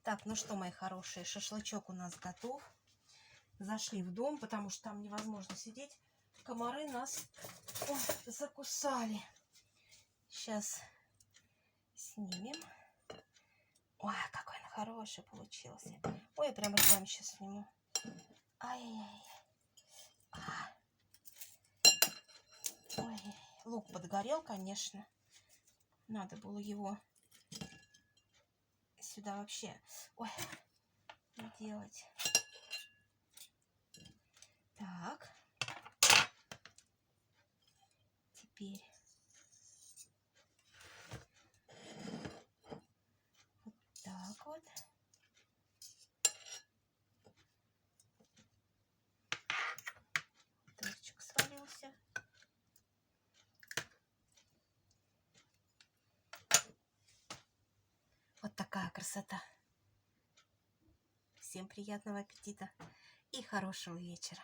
Так, ну что, мои хорошие, шашлычок у нас готов. Зашли в дом, потому что там невозможно сидеть. Комары нас закусали. Сейчас снимем. Ой, какой он хороший получился. Ой, я прям руками сейчас сниму. Ай-яй-яй. Ой, лук подгорел, конечно. Надо было его сюда вообще не делать. Так. Теперь вот так вот. Торчик свалился. Вот такая красота. Всем приятного аппетита и хорошего вечера.